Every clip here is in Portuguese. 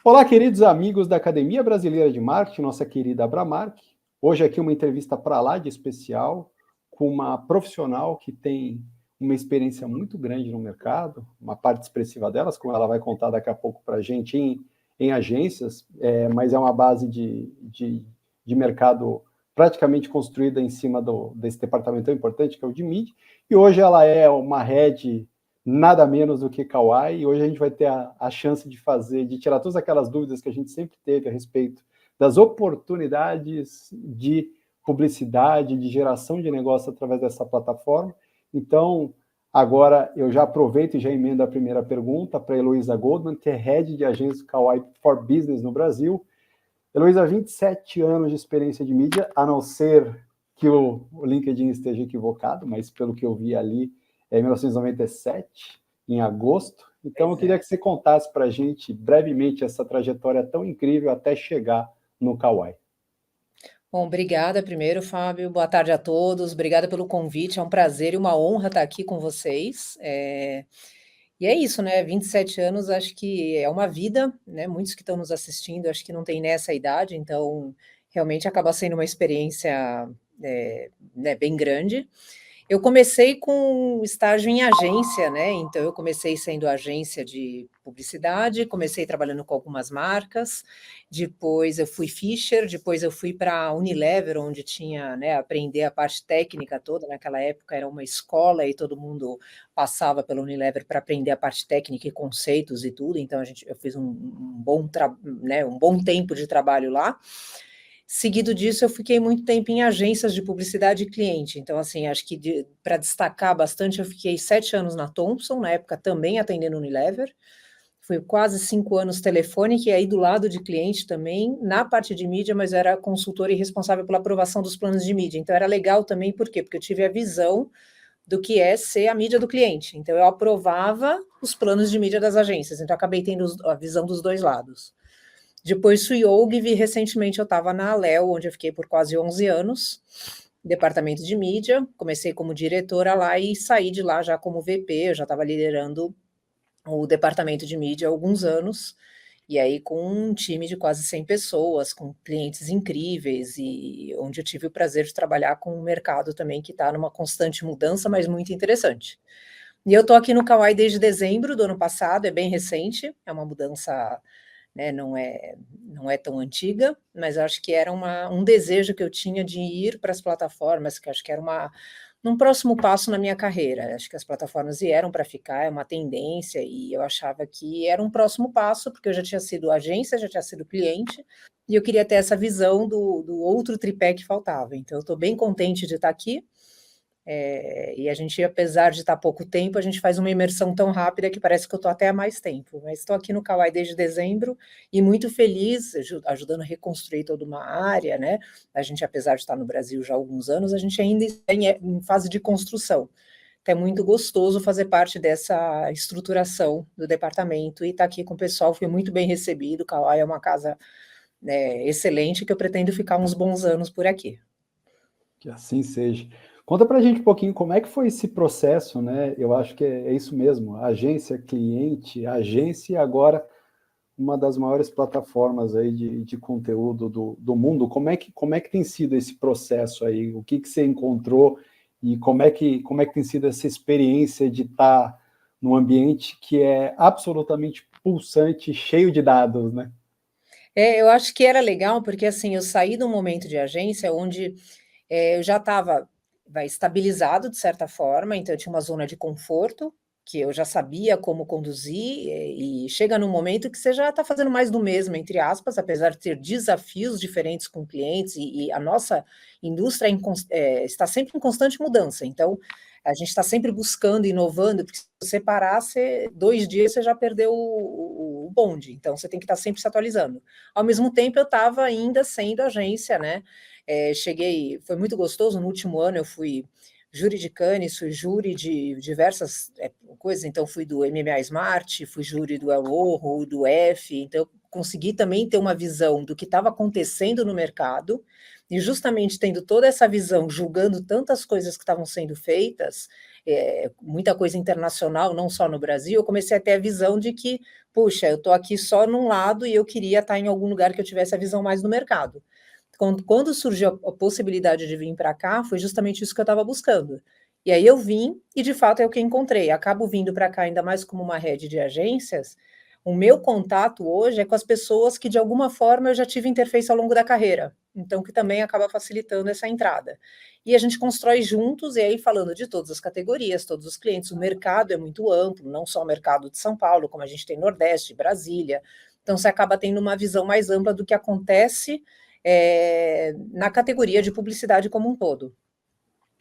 Olá, queridos amigos da Academia Brasileira de Marketing, nossa querida Abramark. Hoje aqui uma entrevista para lá de especial com uma profissional que tem uma experiência muito grande no mercado, uma parte expressiva delas, como ela vai contar daqui a pouco para a gente em agências, mas é uma base de mercado praticamente construída em cima desse departamento tão importante que é o de mídia, e hoje ela é uma head nada menos do que Kawaii, e hoje a gente vai ter a chance de tirar todas aquelas dúvidas que a gente sempre teve a respeito das oportunidades de publicidade, de geração de negócio através dessa plataforma. Então, agora eu já aproveito e já emendo a primeira pergunta para a Heloísa Goldman, que é Head de Agência Kawaii for Business no Brasil. Heloísa, 27 anos de experiência de mídia, a não ser que o LinkedIn esteja equivocado, mas pelo que eu vi ali, em 1997, em agosto. Então, eu queria que você contasse para a gente, brevemente, essa trajetória tão incrível até chegar no Kawaii. Bom, obrigada primeiro, Fábio. Boa tarde a todos. Obrigada pelo convite. É um prazer e uma honra estar aqui com vocês. E é isso, né? 27 anos, acho que é uma vida, né? Muitos que estão nos assistindo, acho que não tem nessa idade, então realmente acaba sendo uma experiência, né, bem grande. Eu comecei com estágio em agência, né? Então, eu comecei sendo agência de publicidade, comecei trabalhando com algumas marcas, depois eu fui Fisher, depois eu fui para a Unilever, onde tinha, né, aprender a parte técnica toda. Naquela época era uma escola e todo mundo passava pela Unilever para aprender a parte técnica e conceitos e tudo. Então, eu fiz né, um bom tempo de trabalho lá. Seguido disso, eu fiquei muito tempo em agências de publicidade e cliente. Então, assim, acho que para destacar bastante, eu fiquei 7 anos na Thomson, na época também atendendo Unilever. Fui quase 5 anos telefônica e aí do lado de cliente também, na parte de mídia, mas eu era consultora e responsável pela aprovação dos planos de mídia. Então, era legal também, por quê? Porque eu tive a visão do que é ser a mídia do cliente. Então, eu aprovava os planos de mídia das agências. Então, eu acabei tendo a visão dos dois lados. Depois fui Ogilvy e recentemente eu estava na Aleo, onde eu fiquei por quase 11 anos, departamento de mídia. Comecei como diretora lá e saí de lá já como VP, eu já estava liderando o departamento de mídia há alguns anos, e aí com um time de quase 100 pessoas, com clientes incríveis, e onde eu tive o prazer de trabalhar com um mercado também que está numa constante mudança, mas muito interessante. E eu estou aqui no Kawaii desde dezembro do ano passado, é bem recente, é uma mudança, né, não é tão antiga, mas acho que era um desejo que eu tinha de ir para as plataformas, que acho que era um próximo passo na minha carreira. Acho que as plataformas vieram para ficar, é uma tendência, e eu achava que era um próximo passo, porque eu já tinha sido agência, já tinha sido cliente, e eu queria ter essa visão do outro tripé que faltava. Então, eu estou bem contente de estar aqui. E a gente, apesar de estar pouco tempo, a gente faz uma imersão tão rápida que parece que eu estou até há mais tempo. Mas estou aqui no Kawaii desde dezembro e muito feliz, ajudando a reconstruir toda uma área, né? A gente, apesar de estar no Brasil já há alguns anos, a gente ainda está em fase de construção. Então, é muito gostoso fazer parte dessa estruturação do departamento e estar aqui com o pessoal. Fui muito bem recebido. O Kawaii é uma casa, né, excelente, que eu pretendo ficar uns bons anos por aqui. Que assim seja. Conta para a gente um pouquinho como é que foi esse processo, né? Eu acho que é isso mesmo, agência, cliente, agência e agora uma das maiores plataformas aí de conteúdo do mundo. Como é que tem sido esse processo aí? O que você encontrou e como é que tem sido essa experiência de estar num ambiente que é absolutamente pulsante, cheio de dados, né? Eu acho que era legal, porque assim, eu saí de um momento de agência onde eu já estava estabilizado de certa forma, então eu tinha uma zona de conforto, que eu já sabia como conduzir, e chega num momento que você já está fazendo mais do mesmo, entre aspas, apesar de ter desafios diferentes com clientes, e a nossa indústria está sempre em constante mudança, então a gente está sempre buscando, inovando, porque se você parar, 2 dias você já perdeu o bonde, então você tem que estar sempre se atualizando. Ao mesmo tempo, eu estava ainda sendo agência, né? Foi muito gostoso. No último ano, eu fui júri de Cannes, fui júri de diversas coisas. Então, fui do MMA Smart, fui júri do El Ojo, do F. Então, eu consegui também ter uma visão do que estava acontecendo no mercado E justamente tendo toda essa visão, julgando tantas coisas que estavam sendo feitas, muita coisa internacional, não só no Brasil, eu comecei a ter a visão de que, puxa, eu estou aqui só num lado e eu queria estar em algum lugar que eu tivesse a visão mais no mercado. Quando surgiu a possibilidade de vir para cá, foi justamente isso que eu estava buscando. E aí eu vim, e de fato é o que encontrei. Acabo vindo para cá, ainda mais como uma rede de agências. O meu contato hoje é com as pessoas que, de alguma forma, eu já tive interface ao longo da carreira. Então, que também acaba facilitando essa entrada. E a gente constrói juntos, e aí falando de todas as categorias, todos os clientes, o mercado é muito amplo, não só o mercado de São Paulo, como a gente tem Nordeste, Brasília. Então, você acaba tendo uma visão mais ampla do que acontece na categoria de publicidade como um todo.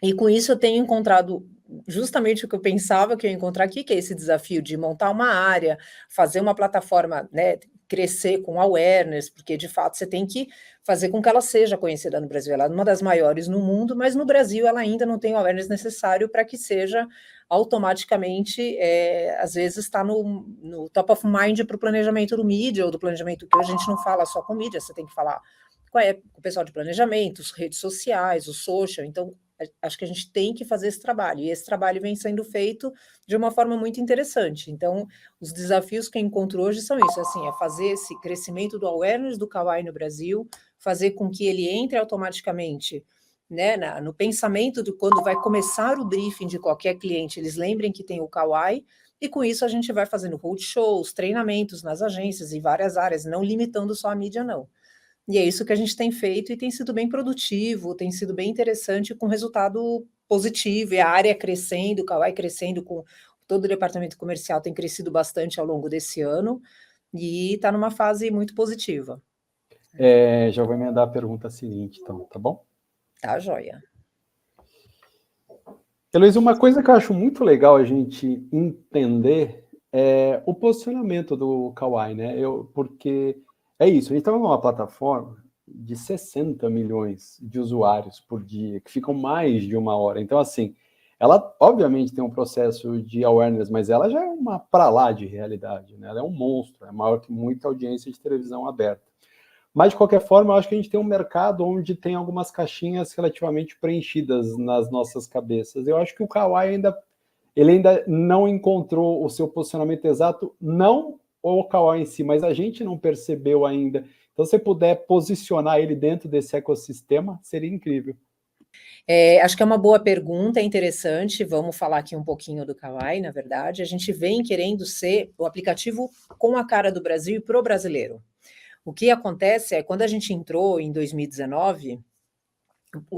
E com isso eu tenho encontrado justamente o que eu pensava que eu ia encontrar aqui, que é esse desafio de montar uma área, fazer uma plataforma, né, crescer com awareness, porque de fato você tem que fazer com que ela seja conhecida no Brasil. Ela é uma das maiores no mundo, mas no Brasil ela ainda não tem o awareness necessário para que seja automaticamente, às vezes está no top of mind para o planejamento do mídia, ou do planejamento que hoje a gente não fala só com mídia, você tem que falar com o pessoal de planejamento, as redes sociais, o social. Então, acho que a gente tem que fazer esse trabalho, e esse trabalho vem sendo feito de uma forma muito interessante. Então, os desafios que eu encontro hoje são isso, assim, é fazer esse crescimento do awareness do Kawaii no Brasil, fazer com que ele entre automaticamente, né, no pensamento de quando vai começar o briefing de qualquer cliente, eles lembrem que tem o Kawaii, e com isso a gente vai fazendo roadshows, treinamentos nas agências, em várias áreas, não limitando só a mídia, não. E é isso que a gente tem feito e tem sido bem produtivo, tem sido bem interessante, com resultado positivo, e a área crescendo, o Kawaii crescendo, com todo o departamento comercial tem crescido bastante ao longo desse ano, e está numa fase muito positiva. Já vou emendar a pergunta seguinte, então, tá bom? Tá, joia. Heloísa, uma coisa que eu acho muito legal a gente entender é o posicionamento do Kawaii, né? Porque é isso, a gente está numa plataforma de 60 milhões de usuários por dia, que ficam mais de uma hora. Então, assim, ela obviamente tem um processo de awareness, mas ela já é uma pra lá de realidade, né? Ela é um monstro, é maior que muita audiência de televisão aberta. Mas, de qualquer forma, eu acho que a gente tem um mercado onde tem algumas caixinhas relativamente preenchidas nas nossas cabeças. Eu acho que o Kawaii ainda não encontrou o seu posicionamento exato, não o Kawaii em si, mas a gente não percebeu ainda. Então, se você puder posicionar ele dentro desse ecossistema, seria incrível. Acho que é uma boa pergunta, é interessante. Vamos falar aqui um pouquinho do Kawaii, na verdade. A gente vem querendo ser o aplicativo com a cara do Brasil e para o brasileiro. O que acontece é, quando a gente entrou em 2019,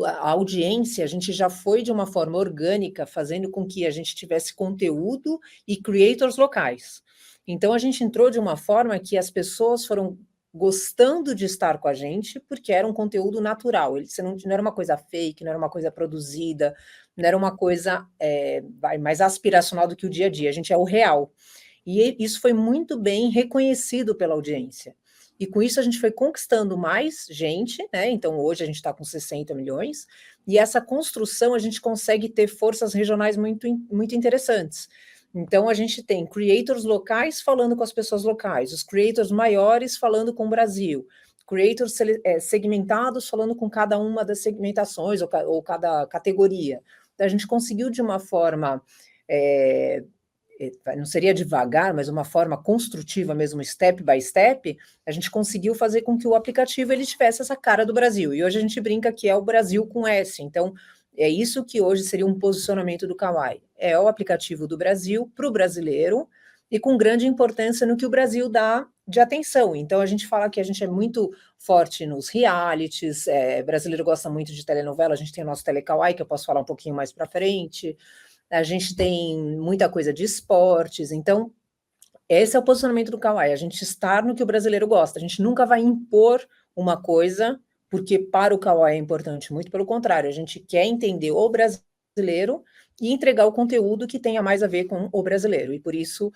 a audiência, a gente já foi de uma forma orgânica, fazendo com que a gente tivesse conteúdo e creators locais. Então, a gente entrou de uma forma que as pessoas foram gostando de estar com a gente, porque era um conteúdo natural. Não era uma coisa fake, não era uma coisa produzida, não era uma coisa mais aspiracional do que o dia a dia. A gente é o real. E isso foi muito bem reconhecido pela audiência. E com isso a gente foi conquistando mais gente, né? Então hoje a gente está com 60 milhões, e essa construção a gente consegue ter forças regionais muito, muito interessantes. Então a gente tem creators locais falando com as pessoas locais, os creators maiores falando com o Brasil, creators segmentados falando com cada uma das segmentações ou cada categoria. Então, a gente conseguiu de uma forma não seria devagar, mas uma forma construtiva mesmo, step by step, a gente conseguiu fazer com que o aplicativo ele tivesse essa cara do Brasil. E hoje a gente brinca que é o Brasil com S. Então, é isso que hoje seria um posicionamento do Kawaii. É o aplicativo do Brasil para o brasileiro e com grande importância no que o Brasil dá de atenção. Então, a gente fala que a gente é muito forte nos realities, brasileiro gosta muito de telenovela, a gente tem o nosso Telekawaii, que eu posso falar um pouquinho mais para frente. A gente tem muita coisa de esportes, então esse é o posicionamento do Kawaii, a gente estar no que o brasileiro gosta, a gente nunca vai impor uma coisa, porque para o Kawaii é importante, muito pelo contrário, a gente quer entender o brasileiro e entregar o conteúdo que tenha mais a ver com o brasileiro, e por isso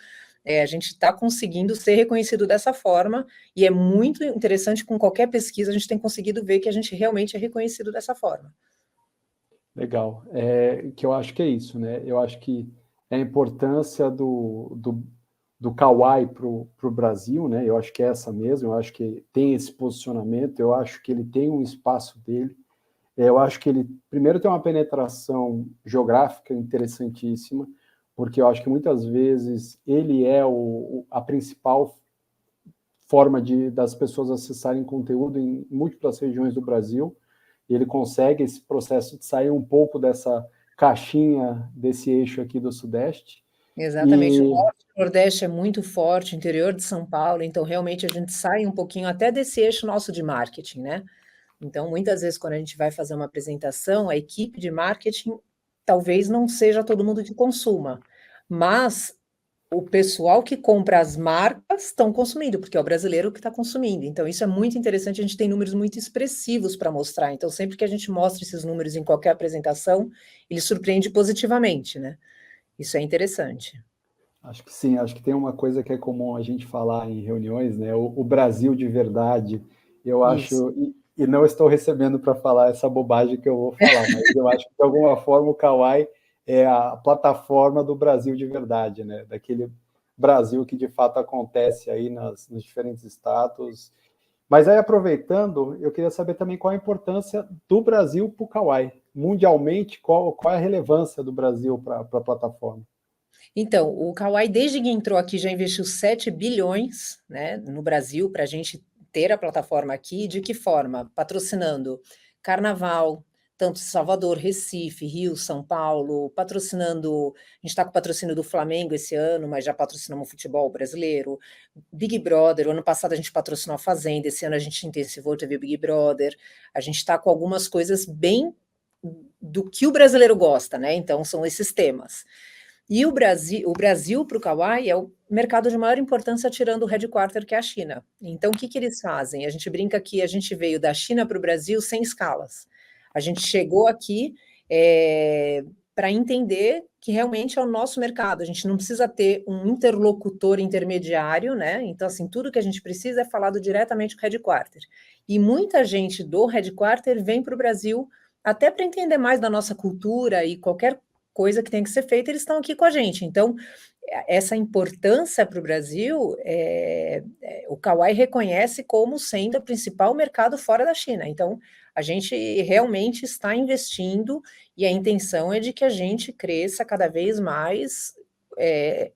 a gente está conseguindo ser reconhecido dessa forma, e é muito interessante, com qualquer pesquisa a gente tem conseguido ver que a gente realmente é reconhecido dessa forma. Legal. Que eu acho que é isso, né? Eu acho que é a importância do Kawai para o Brasil, né? Eu acho que é essa mesmo, eu acho que tem esse posicionamento, eu acho que ele tem um espaço dele, eu acho que ele, primeiro, tem uma penetração geográfica interessantíssima, porque eu acho que muitas vezes ele é a principal forma das pessoas acessarem conteúdo em múltiplas regiões do Brasil, e ele consegue esse processo de sair um pouco dessa caixinha, desse eixo aqui do Sudeste. Exatamente, o E norte e o nordeste é muito forte, o interior de São Paulo, então realmente a gente sai um pouquinho até desse eixo nosso de marketing, né? Então, muitas vezes, quando a gente vai fazer uma apresentação, a equipe de marketing talvez não seja todo mundo que consuma, mas o pessoal que compra as marcas estão consumindo, porque é o brasileiro que está consumindo. Então, isso é muito interessante, a gente tem números muito expressivos para mostrar. Então, sempre que a gente mostra esses números em qualquer apresentação, ele surpreende positivamente, né? Isso é interessante. acho que sim, acho que tem uma coisa que é comum a gente falar em reuniões, né? O Brasil de verdade, eu Isso. acho, e não estou recebendo para falar essa bobagem que eu vou falar, mas eu acho que de alguma forma o Kawai é a plataforma do Brasil de verdade, né? Daquele Brasil que de fato acontece aí nos diferentes estados. Mas aí, aproveitando, eu queria saber também qual a importância do Brasil para o Kawai. Mundialmente, qual é a relevância do Brasil para a plataforma? Então, o Kawai, desde que entrou aqui, já investiu 7 bilhões, né, no Brasil para a gente ter a plataforma aqui. De que forma? Patrocinando carnaval, tanto Salvador, Recife, Rio, São Paulo, patrocinando. A gente está com o patrocínio do Flamengo esse ano, mas já patrocinamos o futebol brasileiro. Big Brother, o ano passado a gente patrocinou a Fazenda, esse ano a gente intensivou, teve o Big Brother. A gente está com algumas coisas bem do que o brasileiro gosta, né? Então, são esses temas. E o Brasil para o Kawai é o mercado de maior importância, tirando o headquarter, que é a China. Então, o que que eles fazem? A gente brinca que a gente veio da China para o Brasil sem escalas. A gente chegou aqui para entender que realmente é o nosso mercado. A gente não precisa ter um interlocutor intermediário, né? Então, assim, tudo que a gente precisa é falado diretamente com o headquarter. E muita gente do headquarter vem para o Brasil até para entender mais da nossa cultura e qualquer coisa que tem que ser feita, eles estão aqui com a gente. Então, essa importância para o Brasil, o Kawai reconhece como sendo o principal mercado fora da China. Então, a gente realmente está investindo e a intenção é de que a gente cresça cada vez mais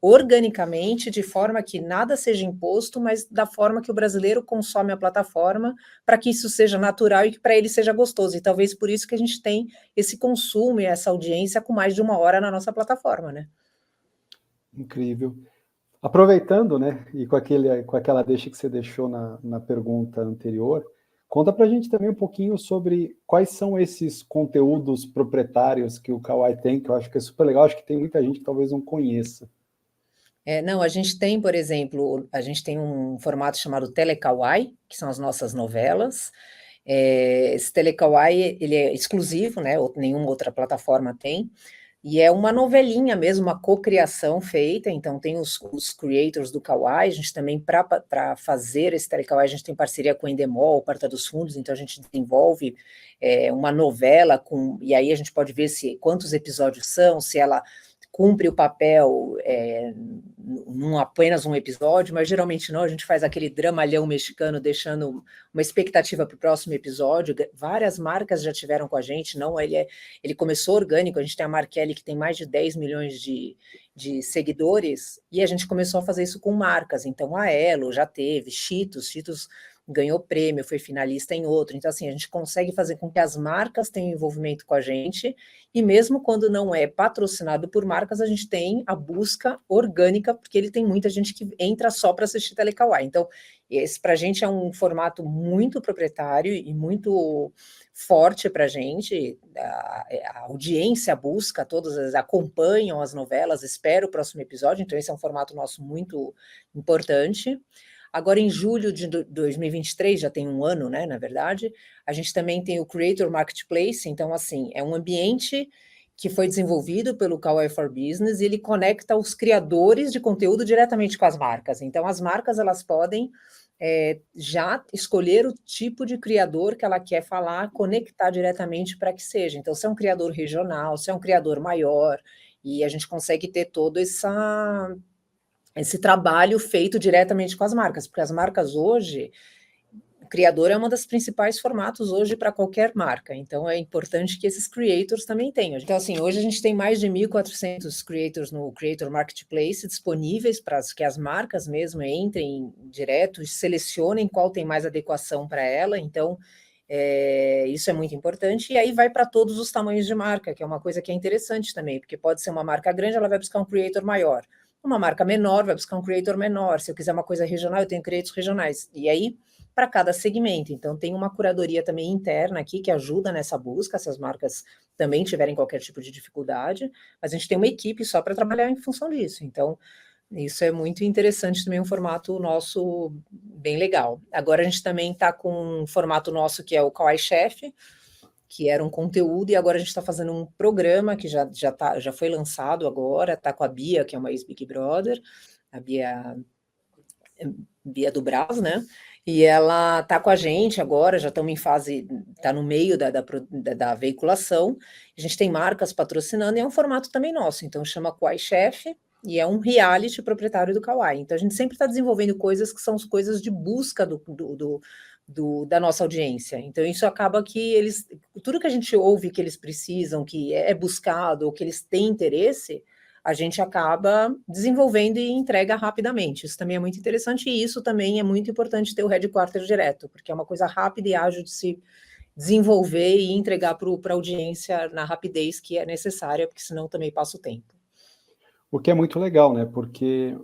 organicamente, de forma que nada seja imposto, mas da forma que o brasileiro consome a plataforma, para que isso seja natural e que para ele seja gostoso. E talvez por isso que a gente tem esse consumo e essa audiência com mais de 1 hora na nossa plataforma, né? Incrível. Aproveitando, né, e com aquela deixa que você deixou na pergunta anterior, conta para a gente também um pouquinho sobre quais são esses conteúdos proprietários que o Kawai tem, que eu acho que é super legal, acho que tem muita gente que talvez não conheça. Não, a gente tem, por exemplo, a gente tem um formato chamado Telecauai, que são as nossas novelas. Esse Telecauai, ele é exclusivo, né? Nenhuma outra plataforma tem. E é uma novelinha mesmo, uma cocriação feita. Então, tem os creators do Kawai. A gente também, para fazer esse Telecauai, a gente tem parceria com o Endemol, Porta dos Fundos. Então, a gente desenvolve uma novela e aí a gente pode ver quantos episódios são, se ela cumpre o papel num apenas um episódio, mas geralmente não, a gente faz aquele dramalhão mexicano, deixando uma expectativa para o próximo episódio. Várias marcas já tiveram com a gente, não, ele começou orgânico, a gente tem a Markelly, que tem mais de 10 milhões de seguidores, e a gente começou a fazer isso com marcas. Então a Elo já teve, Cheetos ganhou prêmio, foi finalista em outro. Então, assim, a gente consegue fazer com que as marcas tenham envolvimento com a gente, e mesmo quando não é patrocinado por marcas, a gente tem a busca orgânica, porque ele tem muita gente que entra só para assistir Telecauai. Então, esse para a gente é um formato muito proprietário e muito forte para a gente. A audiência busca, todas acompanham as novelas, espera o próximo episódio, então esse é um formato nosso muito importante. Agora, em julho de 2023, já tem um ano, né, na verdade, a gente também tem o Creator Marketplace. Então, assim, é um ambiente que foi desenvolvido pelo Kawai for Business e ele conecta os criadores de conteúdo diretamente com as marcas. Então, as marcas, elas podem já escolher o tipo de criador que ela quer falar, conectar diretamente para que seja. Então, se é um criador regional, se é um criador maior, e a gente consegue ter todo esse trabalho feito diretamente com as marcas, porque as marcas hoje, o criador é uma das principais formatos hoje para qualquer marca, então é importante que esses creators também tenham. Então, assim, hoje a gente tem mais de 1.400 creators no Creator Marketplace disponíveis para que as marcas mesmo entrem direto e selecionem qual tem mais adequação para ela, então isso é muito importante, e aí vai para todos os tamanhos de marca, que é uma coisa que é interessante também, porque pode ser uma marca grande, ela vai buscar um creator maior, uma marca menor vai buscar um creator menor, se eu quiser uma coisa regional, eu tenho creators regionais, e aí para cada segmento, então tem uma curadoria também interna aqui, que ajuda nessa busca, se as marcas também tiverem qualquer tipo de dificuldade, mas a gente tem uma equipe só para trabalhar em função disso, então isso é muito interessante também, um formato nosso bem legal. Agora a gente também está com um formato nosso que é o Kawaii Chef, que era um conteúdo, e agora a gente está fazendo um programa que já foi lançado agora, está com a Bia, que é uma ex-Big Brother, a Bia do Brás, né? E ela está com a gente agora, já estamos em fase, está no meio da veiculação, a gente tem marcas patrocinando, e é um formato também nosso, então chama Kawaii Chef, e é um reality proprietário do Kawaii. Então a gente sempre está desenvolvendo coisas que são as coisas de busca da nossa audiência. Então isso acaba que tudo que a gente ouve que eles precisam, que é buscado, ou que eles têm interesse, a gente acaba desenvolvendo e entrega rapidamente. Isso também é muito interessante, e isso também é muito importante ter o headquarter direto, porque é uma coisa rápida e ágil de se desenvolver e entregar para a audiência na rapidez que é necessária, porque senão também passa o tempo. O que é muito legal, né? Porque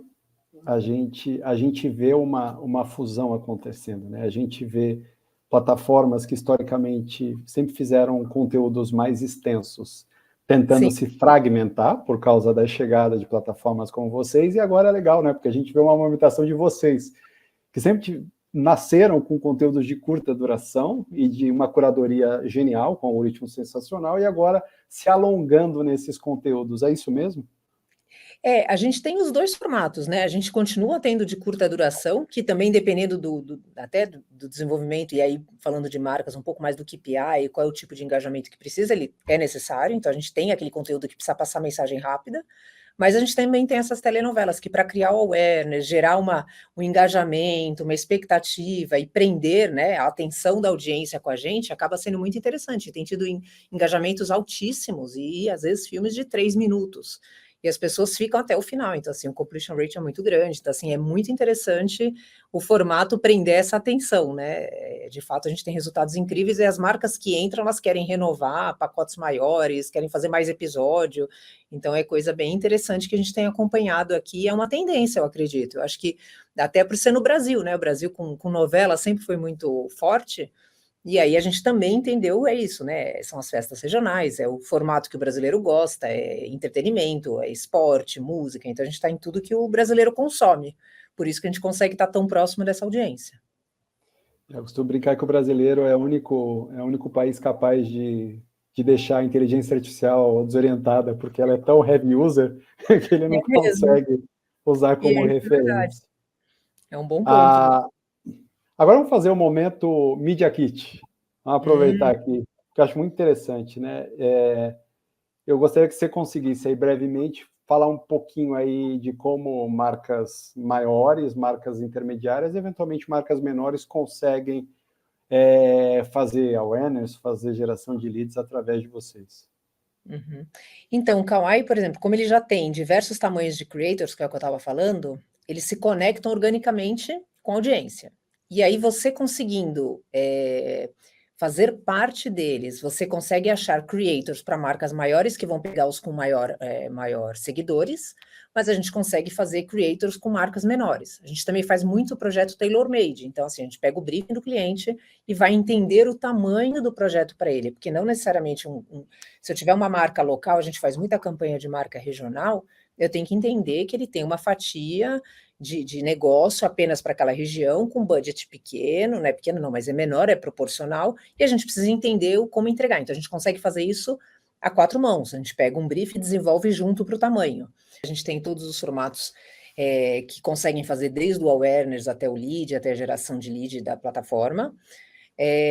a gente vê uma fusão acontecendo, né? A gente vê plataformas que historicamente sempre fizeram conteúdos mais extensos, tentando Sim. se fragmentar por causa da chegada de plataformas como vocês, e agora é legal, né? Porque a gente vê uma movimentação de vocês, que sempre nasceram com conteúdos de curta duração e de uma curadoria genial, com um algoritmo sensacional, e agora se alongando nesses conteúdos. É isso mesmo? A gente tem os dois formatos, né? A gente continua tendo de curta duração, que também dependendo até do desenvolvimento, e aí falando de marcas, um pouco mais do KPI, e qual é o tipo de engajamento que precisa, ele é necessário, então a gente tem aquele conteúdo que precisa passar mensagem rápida, mas a gente também tem essas telenovelas que, para criar o awareness, gerar um engajamento, uma expectativa e prender, né, a atenção da audiência com a gente, acaba sendo muito interessante. Tem tido engajamentos altíssimos e às vezes filmes de 3 minutos. E as pessoas ficam até o final, então assim, o completion rate é muito grande, então assim, é muito interessante o formato prender essa atenção, né? De fato, a gente tem resultados incríveis, e as marcas que entram, elas querem renovar pacotes maiores, querem fazer mais episódio, então é coisa bem interessante que a gente tem acompanhado aqui, é uma tendência, eu acredito. Eu acho que até por ser no Brasil, né? O Brasil com novela sempre foi muito forte, e aí a gente também entendeu, é isso, né? São as festas regionais, é o formato que o brasileiro gosta, é entretenimento, é esporte, música, então a gente está em tudo que o brasileiro consome. Por isso que a gente consegue estar tão próximo dessa audiência. Eu costumo brincar que o brasileiro é o único país capaz de deixar a inteligência artificial desorientada, porque ela é tão heavy user que ele não É mesmo, consegue usar e como é verdade. referência. É um bom ponto. Ah, agora vamos fazer o momento Media Kit. Vamos aproveitar Hum, aqui, que eu acho muito interessante, né? Eu gostaria que você conseguisse aí brevemente falar um pouquinho aí de como marcas maiores, marcas intermediárias, eventualmente marcas menores conseguem fazer awareness, fazer geração de leads através de vocês. uhum. Então, o Kawaii, por exemplo, como ele já tem diversos tamanhos de creators, que é o que eu estava falando, eles se conectam organicamente com a audiência. E aí, você conseguindo fazer parte deles, você consegue achar creators para marcas maiores que vão pegar os com maior seguidores, mas a gente consegue fazer creators com marcas menores. A gente também faz muito projeto tailor-made. Então, assim, a gente pega o briefing do cliente e vai entender o tamanho do projeto para ele, porque não necessariamente se eu tiver uma marca local, a gente faz muita campanha de marca regional, eu tenho que entender que ele tem uma fatia de negócio apenas para aquela região, com budget pequeno, não é pequeno não, mas é menor, é proporcional, e a gente precisa entender como entregar. Então, a gente consegue fazer isso a 4 mãos. A gente pega um brief e desenvolve junto para o tamanho. A gente tem todos os formatos que conseguem fazer desde o awareness até o lead, até a geração de lead da plataforma.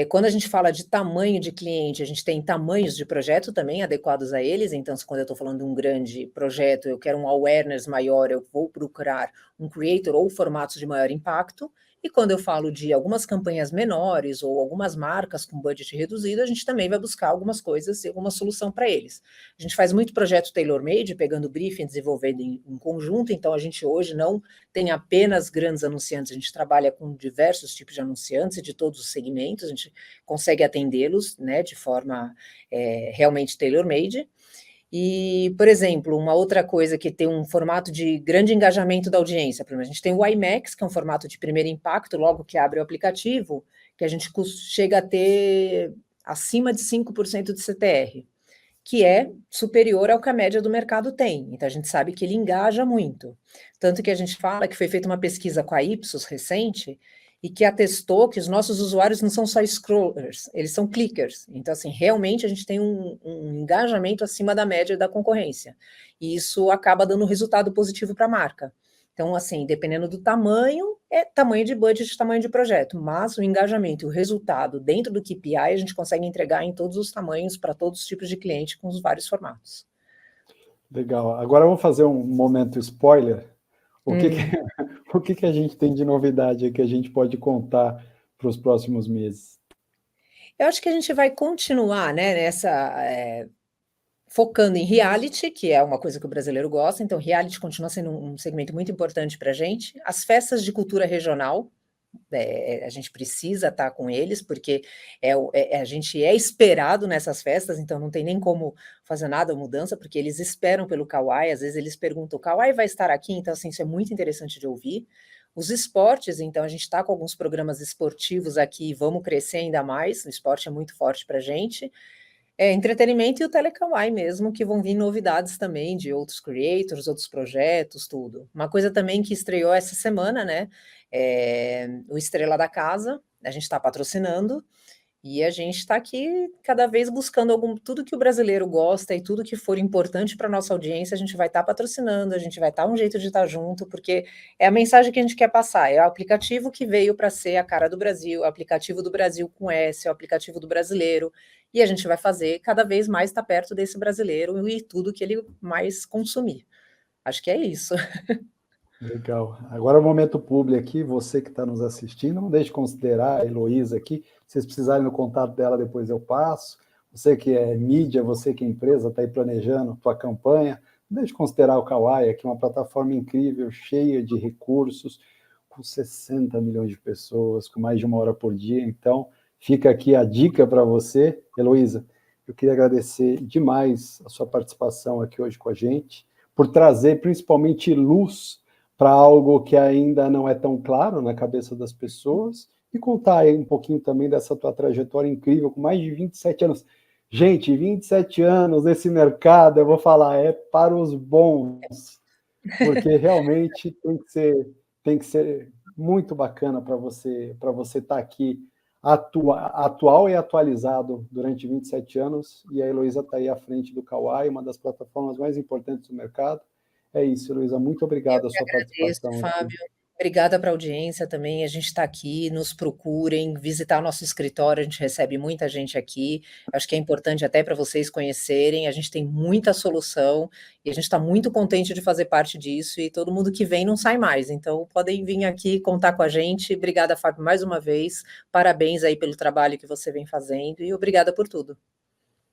Quando a gente fala de tamanho de cliente, a gente tem tamanhos de projeto também adequados a eles, então quando eu estou falando de um grande projeto, eu quero um awareness maior, eu vou procurar um creator ou formatos de maior impacto, e quando eu falo de algumas campanhas menores ou algumas marcas com budget reduzido, a gente também vai buscar algumas coisas e alguma solução para eles. A gente faz muito projeto tailor-made, pegando briefing, desenvolvendo em conjunto, então a gente hoje não tem apenas grandes anunciantes, a gente trabalha com diversos tipos de anunciantes de todos os segmentos, a gente consegue atendê-los, né, de forma realmente tailor-made. E, por exemplo, uma outra coisa que tem um formato de grande engajamento da audiência, por exemplo, a gente tem o IMAX, que é um formato de primeiro impacto, logo que abre o aplicativo, que a gente chega a ter acima de 5% de CTR, que é superior ao que a média do mercado tem. Então, a gente sabe que ele engaja muito. Tanto que a gente fala que foi feita uma pesquisa com a Ipsos recente, e que atestou que os nossos usuários não são só scrollers, eles são clickers. Então, assim, realmente a gente tem um engajamento acima da média da concorrência. E isso acaba dando resultado positivo para a marca. Então, assim, dependendo do tamanho, é tamanho de budget, tamanho de projeto, mas o engajamento e o resultado dentro do KPI a gente consegue entregar em todos os tamanhos, para todos os tipos de cliente, com os vários formatos. Legal. Agora vamos fazer um momento spoiler. O que a gente tem de novidade aí que a gente pode contar para os próximos meses? Eu acho que a gente vai continuar, né, focando em reality, que é uma coisa que o brasileiro gosta, então reality continua sendo um segmento muito importante para a gente. As festas de cultura regional, a gente precisa estar com eles, porque a gente é esperado nessas festas, então não tem nem como fazer nada, mudança, porque eles esperam pelo Kawai, às vezes eles perguntam, o Kawai vai estar aqui? Então, assim, isso é muito interessante de ouvir. Os esportes, então, a gente está com alguns programas esportivos aqui, vamos crescer ainda mais, o esporte é muito forte para a gente. Entretenimento e o Telecawai mesmo, que vão vir novidades também de outros creators, outros projetos, tudo. Uma coisa também que estreou essa semana, né? O Estrela da Casa, a gente está patrocinando, e a gente está aqui cada vez buscando tudo que o brasileiro gosta e tudo que for importante para a nossa audiência, a gente vai estar patrocinando, a gente vai estar um jeito de estar junto, porque é a mensagem que a gente quer passar, é o aplicativo que veio para ser a cara do Brasil, o aplicativo do Brasil com S, é o aplicativo do brasileiro, e a gente vai fazer cada vez mais estar perto desse brasileiro e tudo que ele mais consumir. Acho que é isso. Legal. Agora o momento público aqui, você que está nos assistindo, não deixe de considerar a Heloísa aqui. Se vocês precisarem do contato dela, depois eu passo. Você que é mídia, você que é empresa, está aí planejando a tua campanha, não deixe de considerar o Kawai, aqui uma plataforma incrível, cheia de recursos, com 60 milhões de pessoas, com mais de 1 hora por dia. Então, fica aqui a dica para você. Heloísa, eu queria agradecer demais a sua participação aqui hoje com a gente, por trazer principalmente luz para algo que ainda não é tão claro na cabeça das pessoas, e contar aí um pouquinho também dessa tua trajetória incrível, com mais de 27 anos. Gente, 27 anos nesse mercado, eu vou falar, é para os bons, porque realmente tem que ser muito bacana para você estar aqui atual e atualizado durante 27 anos, e a Heloísa está aí à frente do Kawai, uma das plataformas mais importantes do mercado. É isso, Heloísa, muito Eu obrigado a que sua agradeço, participação aqui. Fábio. Obrigada para a audiência também. A gente está aqui, nos procurem, visitar o nosso escritório, a gente recebe muita gente aqui. Acho que é importante até para vocês conhecerem. A gente tem muita solução e a gente está muito contente de fazer parte disso. E todo mundo que vem não sai mais. Então, podem vir aqui contar com a gente. Obrigada, Fábio, mais uma vez. Parabéns aí pelo trabalho que você vem fazendo e obrigada por tudo.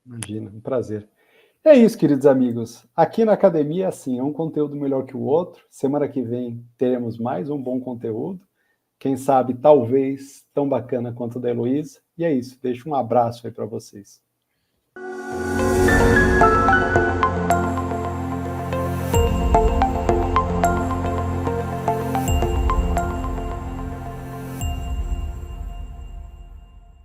Imagina, um prazer. É isso, queridos amigos. Aqui na academia, assim, é um conteúdo melhor que o outro. Semana que vem teremos mais um bom conteúdo. Quem sabe, talvez, tão bacana quanto o da Heloísa. E é isso, deixo um abraço aí para vocês.